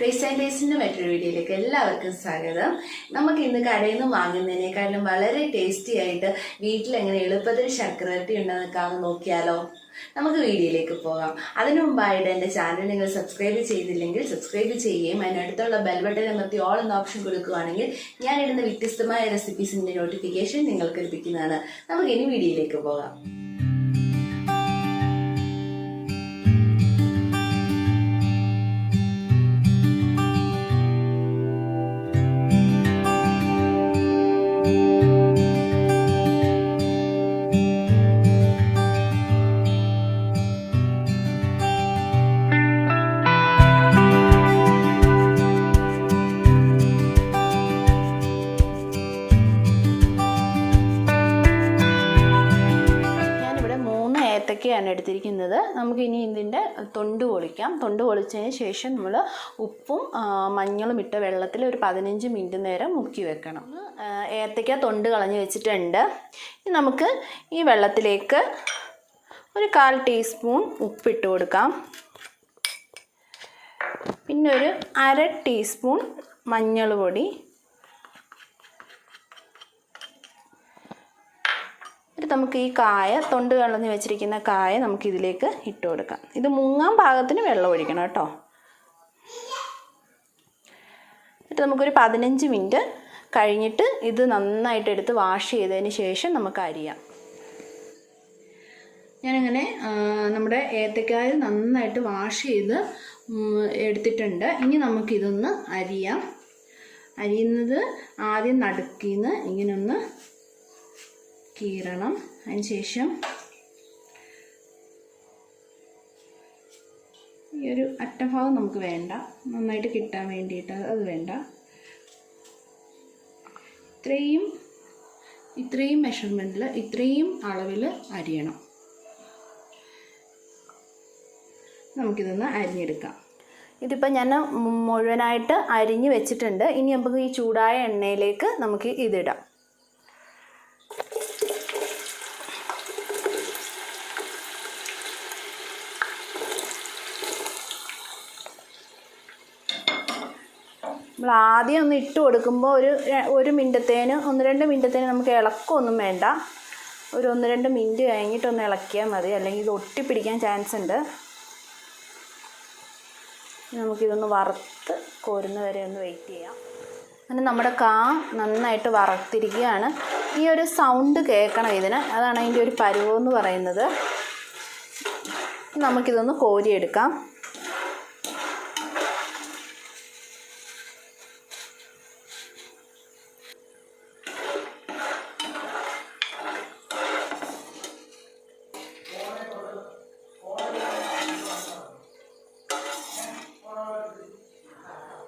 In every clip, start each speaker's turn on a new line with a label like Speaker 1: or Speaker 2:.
Speaker 1: Taste and ടേസ്റ്റിന്റെ മറ്റൊരു വീഡിയോയിലേക്ക് എല്ലാവർക്കും സ്വാഗതം. നമുക്ക് ഇന്ന് കടയിൽ നിന്ന് വാങ്ങുന്നതിനേക്കാളും വളരെ ടേസ്റ്റി ആയിട്ട് വീട്ടിൽ എങ്ങനെ എളുപ്പത്തിൽ ശർക്കര വരട്ടി ഉണ്ടാക്കാമെന്ന് നോക്കിയാലോ? നമുക്ക് വീഡിയോയിലേക്ക് പോകാം. അതിനു മുമ്പായിട്ട് എൻ്റെ ചാനൽ നിങ്ങൾ സബ്സ്ക്രൈബ് ചെയ്തില്ലെങ്കിൽ സബ്സ്ക്രൈബ് ചെയ്യുകയും അതിനടുത്തുള്ള ബെൽ ബട്ടൺ അമർത്തി ഓൾ എന്ന ഓപ്ഷൻ കൊടുക്കുകയാണെങ്കിൽ ഞാൻ ഇടുന്ന വ്യത്യസ്തമായ റെസിപ്പീസിന്റെ നോട്ടിഫിക്കേഷൻ നിങ്ങൾക്ക് ലഭിക്കുന്നതാണ്. നമുക്ക് ഇനി വീഡിയോയിലേക്ക് പോകാം. ഏത്തക്കയാണ് എടുത്തിരിക്കുന്നത്. നമുക്കിനി ഇതിൻ്റെ തൊണ്ട് പൊളിക്കാം. തൊണ്ട് പൊളിച്ചതിന് ശേഷം നമ്മൾ ഉപ്പും മഞ്ഞളും ഇട്ട വെള്ളത്തിൽ ഒരു 15 മിനിറ്റ് നേരം മുക്കി വെക്കണം. ഏത്തക്ക തൊണ്ട് കളഞ്ഞ് വെച്ചിട്ടുണ്ട്. നമുക്ക് ഈ വെള്ളത്തിലേക്ക് ഒരു 1/4 ടീസ്പൂൺ ഉപ്പിട്ട് കൊടുക്കാം. പിന്നെ ഒരു 1/2 ടീസ്പൂൺ മഞ്ഞൾ പൊടി, നമുക്ക് ഈ കായ തൊണ്ട് കളഞ്ഞ് വെച്ചിരിക്കുന്ന കായ നമുക്ക് ഇതിലേക്ക് ഇട്ട് കൊടുക്കാം. ഇത് മുങ്ങാൻ പാകത്തിന് വെള്ളം ഒഴിക്കണം കേട്ടോ. എന്നിട്ട് നമുക്കൊരു 15 മിനിറ്റ് കഴിഞ്ഞിട്ട് ഇത് നന്നായിട്ട് എടുത്ത് വാഷ് ചെയ്തതിന് ശേഷം നമുക്ക് അരിയാം. ഞാനങ്ങനെ നമ്മുടെ ഏത്തക്കായ നന്നായിട്ട് വാഷ് ചെയ്ത് എടുത്തിട്ടുണ്ട്. ഇനി നമുക്കിതൊന്ന് അരിയാം. അരിയുന്നത് ആദ്യം നടുക്കിന്ന് ഇങ്ങനെ ഒന്ന് കീറണം. അതിന് ശേഷം ഈ ഒരു അറ്റഭാഗം നമുക്ക് വേണ്ട, നന്നായിട്ട് കിട്ടാൻ വേണ്ടിയിട്ട് അത് വേണ്ട. ഇത്രയും മെഷർമെൻറ്റിൽ ഇത്രയും അളവിൽ അരിയണം. നമുക്കിതൊന്ന് അരിഞ്ഞെടുക്കാം. ഇതിപ്പോൾ ഞാൻ മുഴുവനായിട്ട് അരിഞ്ഞ് വെച്ചിട്ടുണ്ട്. ഇനി നമുക്ക് ഈ ചൂടായ എണ്ണയിലേക്ക് നമുക്ക് ഇതിടാം. നമ്മൾ ആദ്യം ഒന്ന് ഇട്ട് കൊടുക്കുമ്പോൾ ഒരു മിനിറ്റത്തേന് 1-2 മിനിറ്റത്തേന് നമുക്ക് ഇളക്കമൊന്നും വേണ്ട. ഒരു 1-2 മിനിറ്റ് കഴിഞ്ഞിട്ടൊന്ന് ഇളക്കിയാൽ മതി, അല്ലെങ്കിൽ ഇത് ഒട്ടിപ്പിടിക്കാൻ ചാൻസ് ഉണ്ട്. നമുക്കിതൊന്ന് വറുത്ത് കോരുന്ന വരെ ഒന്ന് വെയിറ്റ് ചെയ്യാം. അങ്ങനെ നമ്മുടെ നന്നായിട്ട് വറുത്തിരിക്കുകയാണ്. ഈ ഒരു സൗണ്ട് കേൾക്കണം ഇതിന്, അതാണ് അതിൻ്റെ ഒരു പരുവമെന്ന് പറയുന്നത്. നമുക്കിതൊന്ന് കോരിയെടുക്കാം.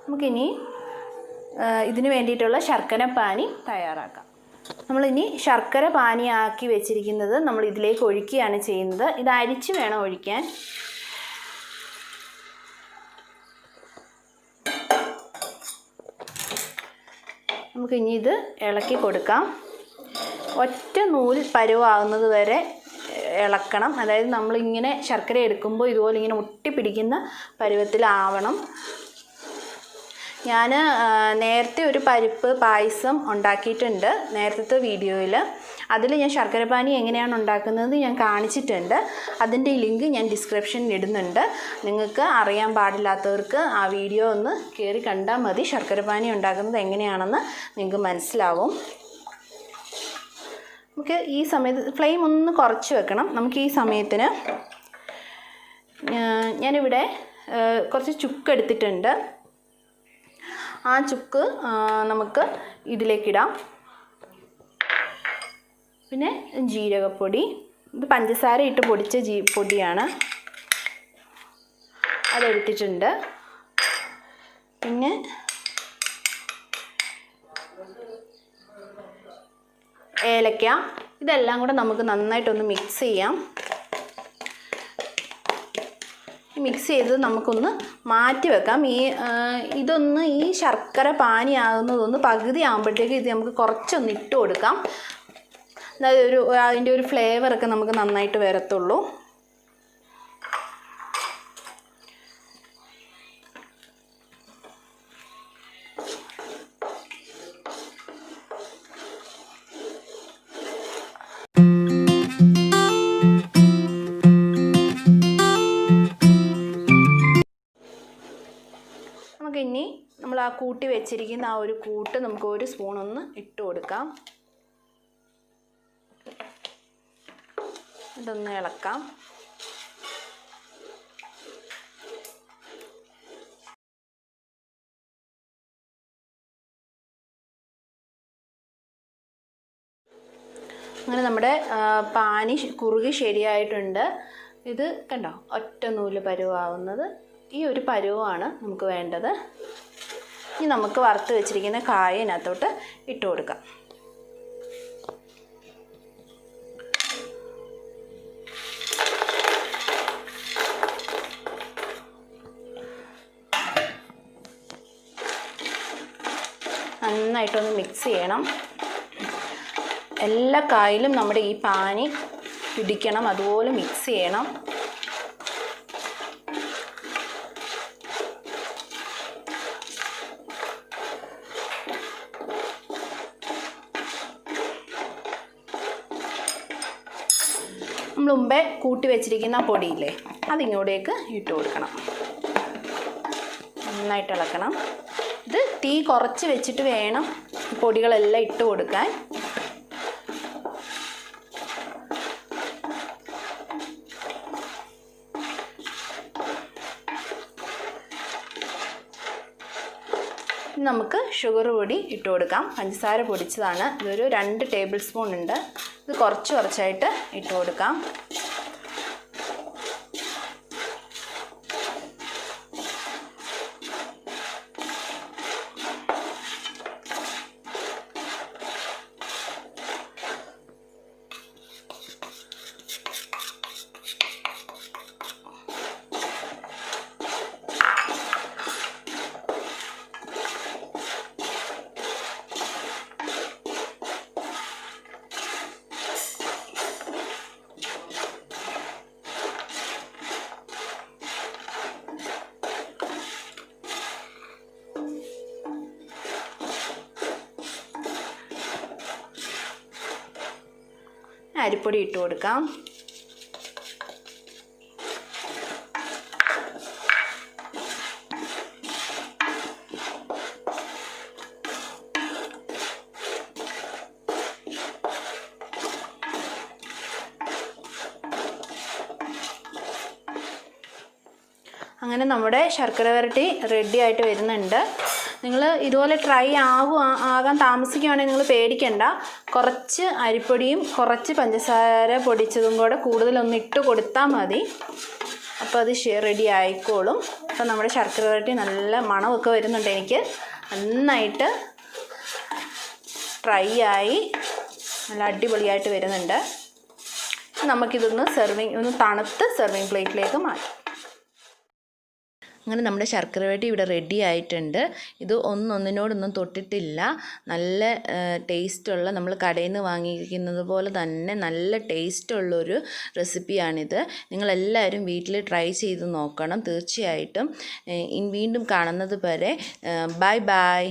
Speaker 1: നമുക്കിനി ഇതിന് വേണ്ടിയിട്ടുള്ള ശർക്കര പാനി തയ്യാറാക്കാം. നമ്മളിനി ശർക്കര പാനിയാക്കി വെച്ചിരിക്കുന്നത് നമ്മൾ ഇതിലേക്ക് ഒഴിക്കുകയാണ് ചെയ്യുന്നത്. ഇത് അരിച്ച് വേണം ഒഴിക്കാൻ. നമുക്കിനി ഇത് ഇളക്കി കൊടുക്കാം. ഒറ്റ നൂൽ പരുവാകുന്നത് വരെ ഇളക്കണം. അതായത് നമ്മളിങ്ങനെ ശർക്കര എടുക്കുമ്പോൾ ഇതുപോലെ ഇങ്ങനെ ഒട്ടിപ്പിടിക്കുന്ന പരുവത്തിലാവണം. ഞാൻ നേരത്തെ ഒരു പരിപ്പ് പായസം ഉണ്ടാക്കിയിട്ടുണ്ട് നേരത്തെ വീഡിയോയിൽ. അതിൽ ഞാൻ ശർക്കരപ്പാനി എങ്ങനെയാണ് ഉണ്ടാക്കുന്നത് ഞാൻ കാണിച്ചിട്ടുണ്ട്. അതിൻ്റെ ലിങ്ക് ഞാൻ ഡിസ്ക്രിപ്ഷനിൽ ഇടുന്നുണ്ട്. നിങ്ങൾക്ക് അറിയാൻ പാടില്ലാത്തവർക്ക് ആ വീഡിയോ ഒന്ന് കയറി കണ്ടാൽ മതി. ശർക്കരപ്പാനി ഉണ്ടാക്കുന്നത് എങ്ങനെയാണെന്ന് നിങ്ങൾക്ക് മനസ്സിലാവും. നമുക്ക് ഈ സമയത്ത് ഫ്ലെയിം ഒന്ന് കുറച്ച് വെക്കണം. നമുക്ക് ഈ സമയത്തിന് ഞാനിവിടെ കുറച്ച് ചുക്ക് എടുത്തിട്ടുണ്ട്. ആ ചുക്ക് നമുക്ക് ഇതിലേക്കിടാം. പിന്നെ ജീരകപ്പൊടി, ഇത് പഞ്ചസാര ഇട്ട് പൊടിച്ച പൊടിയാണ്, അതെടുത്തിട്ടുണ്ട്. പിന്നെ ഏലക്ക, ഇതെല്ലാം കൂടെ നമുക്ക് നന്നായിട്ടൊന്ന് മിക്സ് ചെയ്യാം. മിക്സ് ചെയ്ത് നമുക്കൊന്ന് മാറ്റി വെക്കാം. ഇതൊന്ന് ഈ ശർക്കര പാനി ആകുന്നതൊന്ന് പകുതി ആകുമ്പോഴത്തേക്ക് ഇത് നമുക്ക് കുറച്ചൊന്ന് ഇട്ട് കൊടുക്കാം. അതായത് അതിൻ്റെ ഒരു ഫ്ലേവറൊക്കെ നമുക്ക് നന്നായിട്ട് വരത്തുള്ളൂ. കൂട്ടി വെച്ചിരിക്കുന്ന ആ ഒരു കൂട്ട് നമുക്ക് 1 സ്പൂൺ ഒന്ന് ഇട്ട് കൊടുക്കാം. ഇതൊന്ന് ഇളക്കാം. അങ്ങനെ നമ്മുടെ പാനി കുറുകി ശരിയായിട്ടുണ്ട്. ഇത് കണ്ടോ, ഒറ്റ നൂല് പരുവാവുന്നത്. ഈ ഒരു പരുവാണ് നമുക്ക് വേണ്ടത്. ഇനി നമുക്ക് വറുത്ത് വെച്ചിരിക്കുന്ന കായ ഇതിനകത്തോട്ട് ഇട്ട് കൊടുക്കാം. നന്നായിട്ടൊന്ന് മിക്സ് ചെയ്യണം. എല്ലാ കായിലും നമ്മുടെ ഈ പാനി പിടിക്കണം, അതുപോലെ മിക്സ് ചെയ്യണം. നമ്മൾ മുമ്പേ കൂട്ടി വെച്ചിരിക്കുന്ന പൊടിയില്ലേ, അതിങ്ങോട്ടേക്ക് ഇട്ട് കൊടുക്കണം. നന്നായിട്ട് ഇളക്കണം. ഇത് തീ കുറച്ച് വെച്ചിട്ട് വേണം പൊടികളെല്ലാം ഇട്ട് കൊടുക്കാൻ. നമുക്ക് ഷുഗർ പൊടി ഇട്ട് കൊടുക്കാം. പഞ്ചസാര പൊടിച്ചതാണ്. ഇതൊരു 2 ടേബിൾ സ്പൂൺ ഉണ്ട്. ഇത് കുറച്ചായിട്ട് ഇട്ട് കൊടുക്കാം. അരിപ്പൊടി ഇട്ട് കൊടുക്കാം. അങ്ങനെ നമ്മുടെ ശർക്കര വരട്ടി റെഡി ആയിട്ട് വരുന്നുണ്ട്. നിങ്ങൾ ഇതുപോലെ ട്രൈ ആകാൻ താമസിക്കുകയാണെങ്കിൽ നിങ്ങൾ പേടിക്കണ്ട. കുറച്ച് അരിപ്പൊടിയും കുറച്ച് പഞ്ചസാര പൊടിച്ചതും കൂടെ കൂടുതലൊന്ന് ഇട്ട് കൊടുത്താൽ മതി. അപ്പോൾ അത് റെഡി ആയിക്കോളും. അപ്പോൾ നമ്മുടെ ശർക്കര വരട്ടി നല്ല മണമൊക്കെ വരുന്നുണ്ട്. എനിക്ക് നന്നായിട്ട് ഫ്രൈ ആയി നല്ല അടിപൊളിയായിട്ട് വരുന്നുണ്ട്. നമുക്കിതൊന്ന് ഒന്ന് തണുത്ത് സെർവിങ് പ്ലേറ്റിലേക്ക് മാറ്റാം. അങ്ങനെ നമ്മുടെ ശർക്കര വരട്ടി ഇവിടെ റെഡി ആയിട്ടുണ്ട്. ഇത് ഒന്നിനോടൊന്നും തൊട്ടിട്ടില്ല. നല്ല ടേസ്റ്റുള്ള, നമ്മൾ കടയിൽ നിന്ന് വാങ്ങിയിരിക്കുന്നത് പോലെ തന്നെ നല്ല ടേസ്റ്റുള്ളൊരു റെസിപ്പിയാണിത്. നിങ്ങളെല്ലാവരും വീട്ടിൽ ട്രൈ ചെയ്ത് നോക്കണം തീർച്ചയായിട്ടും. വീണ്ടും കാണുന്നത് വരെ ബൈ ബൈ.